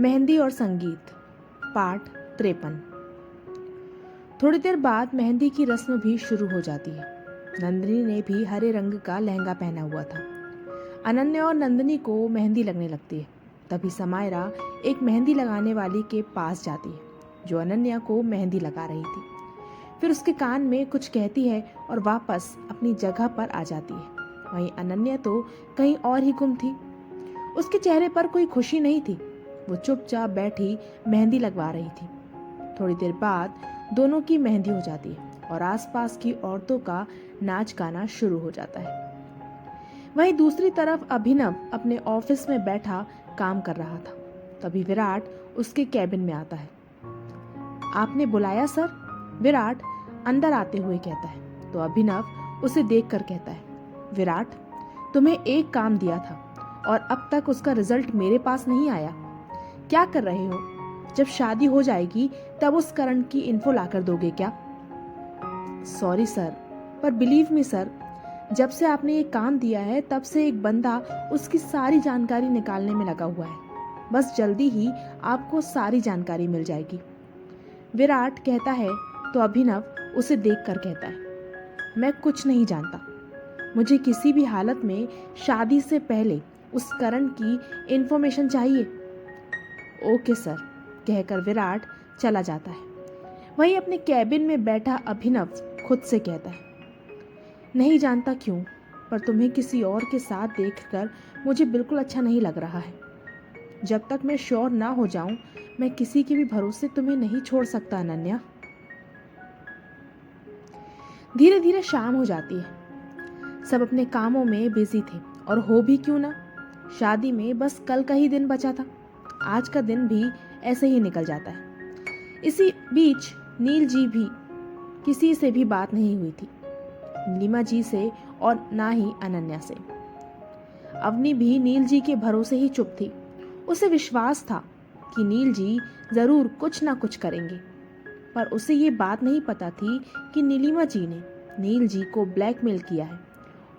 मेहंदी और संगीत पाठ 53। थोड़ी देर बाद मेहंदी की रस्म भी शुरू हो जाती है। नंदिनी ने भी हरे रंग का लहंगा पहना हुआ था। अनन्या और नंदिनी को मेहंदी लगने लगती है। तभी समायरा एक मेहंदी लगाने वाली के पास जाती है जो अनन्या को मेहंदी लगा रही थी। फिर उसके कान में कुछ कहती है और वापस अपनी जगह पर आ जाती है। वहीं अनन्या तो कहीं और ही गुम थी। उसके चेहरे पर कोई खुशी नहीं थी। वो चुपचाप बैठी मेहंदी लगवा रही थी। थोड़ी देर बाद दोनों की मेहंदी हो जाती है और आसपास की औरतों का नाच गाना शुरू हो जाता है। वहीं दूसरी तरफ अभिनव अपने ऑफिस में बैठा काम कर रहा था। तभी विराट उसके कैबिन में आता है। आपने बुलाया सर? विराट अंदर आते हुए कहता है तो अभिनव उसे देखकर कहता है, विराट, तुम्हें एक काम दिया था और अब तक उसका रिजल्ट मेरे पास नहीं आया। क्या कर रहे हो? जब शादी हो जाएगी तब उस करण की इन्फो लाकर दोगे क्या? सॉरी सर, पर बिलीव मी सर, जब से आपने ये काम दिया है तब से एक बंदा उसकी सारी जानकारी निकालने में लगा हुआ है। बस जल्दी ही आपको सारी जानकारी मिल जाएगी। विराट कहता है तो अभिनव उसे देखकर कहता है, मैं कुछ नहीं जानता। मुझे किसी भी हालत में शादी से पहले उस करण की इन्फॉर्मेशन चाहिए। ओके सर, कहकर विराट चला जाता है। वहीं अपने कैबिन में बैठा अभिनव खुद से कहता है, नहीं जानता क्यों, पर तुम्हें किसी और के साथ देखकर मुझे बिल्कुल अच्छा नहीं लग रहा है। जब तक मैं श्योर ना हो जाऊं, मैं किसी के भी भरोसे तुम्हें नहीं छोड़ सकता अनन्या। धीरे धीरे शाम हो जाती है। सब अपने कामों में बिजी थे और हो भी क्यों ना, शादी में बस कल का ही दिन बचा था। आज का दिन भी ऐसे ही निकल जाता है। इसी बीच नील जी भी किसी से भी बात नहीं हुई थी, नीलिमा जी से और ना ही अनन्या से। अवनी भी नील जी के भरोसे ही चुप थी। उसे विश्वास था कि नील जी जरूर कुछ ना कुछ करेंगे, पर उसे ये बात नहीं पता थी कि नीलिमा जी ने नील जी को ब्लैकमेल किया है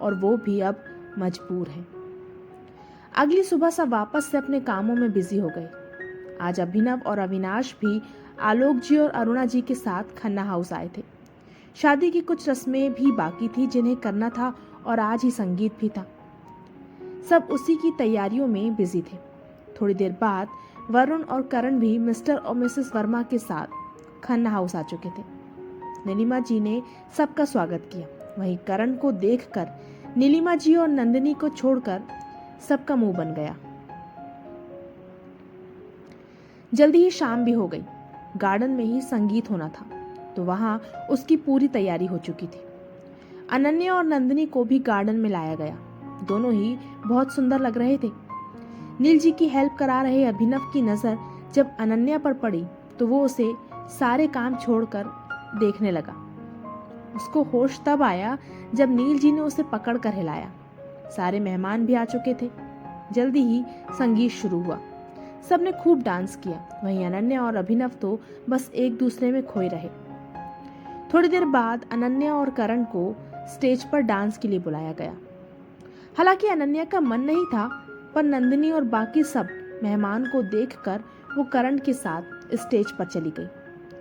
और वो भी अब मजबूर है। अगली सुबह सब वापस से अपने कामों में बिजी हो गए। आज अभिनव और अविनाश भी आलोक जी और अरुणा जी के साथ खन्ना हाउस आए थे। शादी की कुछ रस्में भी बाकी थी जिन्हें करना था और आज ही संगीत भी था। सब उसी की तैयारियों में बिजी थे। थोड़ी देर बाद वरुण और करण भी मिस्टर और मिसेस वर्मा के साथ खन्ना हाउस आ चुके थे। नीलिमा जी ने सबका स्वागत किया। वहीं करण को देखकर नीलिमा जी और नंदिनी को छोड़कर सबका मुंह बन गया। जल्दी ही शाम भी हो गई। गार्डन में ही संगीत होना था तो वहां उसकी पूरी तैयारी हो चुकी थी। अनन्या और नंदिनी को भी गार्डन में लाया गया। दोनों ही बहुत सुंदर लग रहे थे। नील जी की हेल्प करा रहे अभिनव की नजर जब अनन्या पर पड़ी तो वो उसे सारे काम छोड़कर देखने लगा। उसको होश तब आया जब नील जी ने उसे पकड़कर हिलाया। सारे मेहमान भी आ चुके थे। जल्दी ही संगीत शुरू हुआ। सबने खूब डांस किया। वहीं अनन्या और अभिनव तो बस एक दूसरे में खोए रहे। थोड़ी देर बाद अनन्या और करण को स्टेज पर डांस के लिए बुलाया गया। हालांकि अनन्या का मन नहीं था, पर नंदिनी और बाकी सब मेहमान को देखकर वो करण के साथ स्टेज पर चली गई।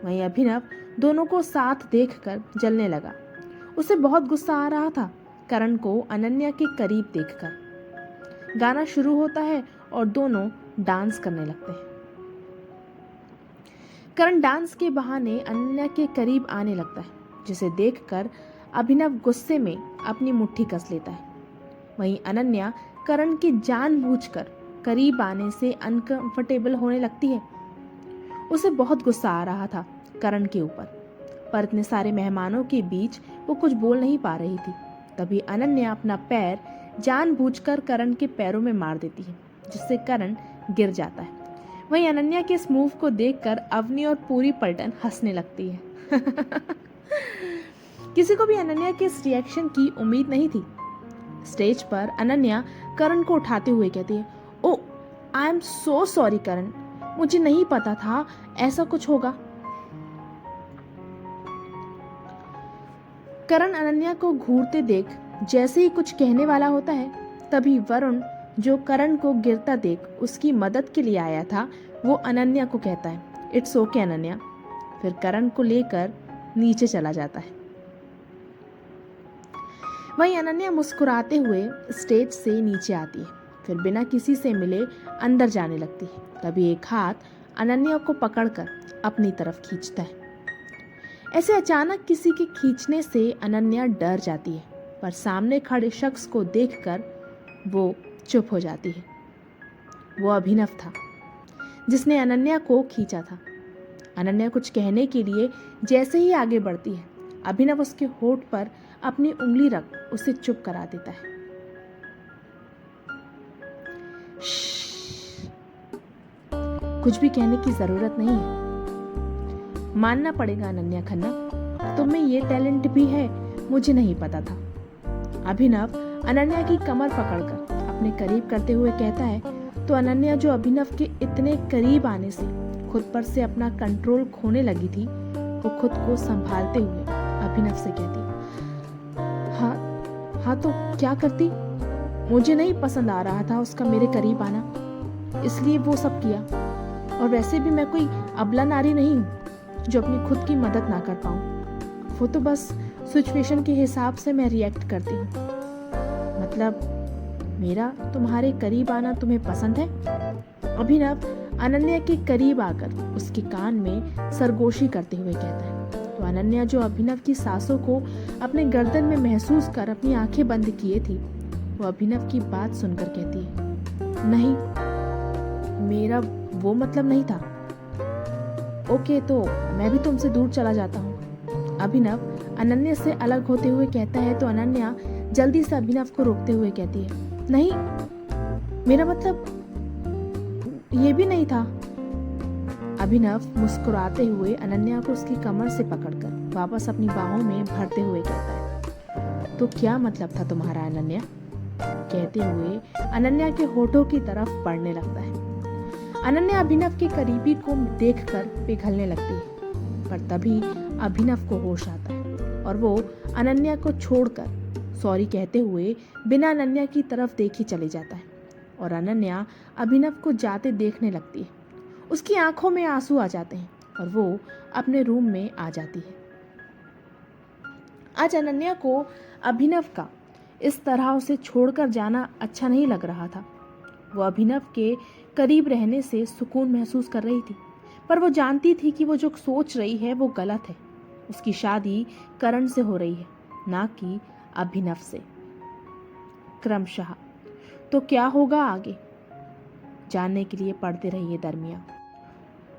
वहीं अभिनव दोनों को साथ देखकर जलने लगा। उसे बहुत गुस्सा आ रहा था करण को अनन्या के करीब देखकर। गाना शुरू होता है और दोनों डांस करने लगते हैं। करण डांस के बहाने अनन्या के करीब आने लगता है, जिसे देखकर अभिनव गुस्से में अपनी मुट्ठी कस लेता है। वहीं अनन्या करण के जानबूझकर करीब आने से अनकंफर्टेबल होने लगती है। उसे बहुत गुस्सा आ रहा था करण के ऊपर, पर इतने सारे मेहमानों के बीच वो कुछ बोल नहीं पा रही थी। तभी अनन्या अपना पैर जानबूझकर करण के पैरों में मार देती है, जिससे करण गिर जाता है। वहीं अनन्या के इस मूव को देखकर अवनी और पूरी पलटन हंसने लगती है। किसी को भी अनन्या के इस रिएक्शन की उम्मीद नहीं थी। स्टेज पर अनन्या करण को उठाते हुए कहती है, ओ आई एम सो सॉरी करण, मुझे नहीं पता था ऐसा कुछ होगा। करण अनन्या को घूरते देख जैसे ही कुछ कहने वाला होता है, तभी वरुण जो करण को गिरता देख उसकी मदद के लिए आया था, वो अनन्या को कहता है, इट्स ओके अनन्या। फिर करण को लेकर नीचे चला जाता है। वहीं अनन्या मुस्कुराते हुए स्टेज से नीचे आती है, फिर बिना किसी से मिले अंदर जाने लगती है। तभी एक हाथ अनन्या को पकड़कर अपनी तरफ खींचता है। ऐसे अचानक किसी के खींचने से अनन्या डर जाती है, पर सामने खड़े शख्स को देखकर वो चुप हो जाती है। वो अभिनव था जिसने अनन्या को खींचा था। अनन्या कुछ कहने के लिए जैसे ही आगे बढ़ती है, अभिनव उसके होठ पर अपनी उंगली रख उसे चुप करा देता है। कुछ भी कहने की जरूरत नहीं है। मानना पड़ेगा अनन्या खन्ना, तुम में ये टैलेंट भी है, मुझे नहीं पता था। अभिनव अनन्या की कमर पकड़कर अपने करीब करते हुए कहता है तो अनन्या, जो अभिनव के इतने करीब आने से खुद पर से अपना कंट्रोल खोने लगी थी, वो खुद को संभालते हुए अभिनव से कहती, हाँ तो क्या करती? मुझे नहीं पसंद आ रहा था उसका मेरे करीब आना, इसलिए वो सब किया। और वैसे भी मैं कोई अबला नारी नहीं हूँ जो अपनी खुद की मदद ना कर पाऊँ। वो तो बस सिचुएशन के हिसाब से मैं रिएक्ट करती हूँ। मतलब मेरा तुम्हारे करीब आना तुम्हें पसंद है? अभिनव अनन्या के करीब आकर उसके कान में सरगोशी करते हुए कहता है। तो अनन्या, जो अभिनव की सांसों को अपने गर्दन में महसूस कर अपनी आंखें बंद किए थी, वो अभिनव की बात सुनकर कहती है, नहीं, मेरा वो मतलब नहीं था। ओके, तो मैं भी तुमसे दूर चला जाता हूँ। अभिनव अनन्या से अलग होते हुए कहता है तो अनन्या जल्दी से अभिनव को रोकते हुए कहती है, नहीं, मेरा मतलब ये भी नहीं था। अभिनव मुस्कुराते हुए अनन्या को उसकी कमर से पकड़कर वापस अपनी बाहों में भरते हुए कहता है, तो क्या मतलब था तुम्हारा अनन्या? कहते हुए अनन्या के होठों की तरफ बढ़ने लगता है। अनन्या अभिनव के करीबी को देखकर पिघलने लगती है, पर तभी अभिनव को होश आता है और वो अनन्या को छोड़कर सॉरी कहते हुए बिना अनन्या की तरफ देखे चले जाता है और अनन्या अभिनव को जाते देखने लगती है। उसकी आंखों में आंसू आ जाते हैं और वो अपने रूम में आ जाती है। आज अनन्या को अभिनव का इस तरह उसे छोड़कर जाना अच्छा नहीं लग रहा था। वो अभिनव के करीब रहने से सुकून महसूस कर रही थी, पर वो जानती थी कि वो जो सोच रही है वो गलत है। उसकी शादी करण से हो रही है, ना कि अभिनव से। क्रमशः तो क्या होगा आगे, जानने के लिए पढ़ते रहिए दरमियाँ।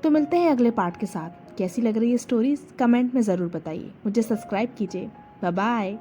तो मिलते हैं अगले पार्ट के साथ। कैसी लग रही है स्टोरीज कमेंट में ज़रूर बताइए। मुझे सब्सक्राइब कीजिए। Bye bye.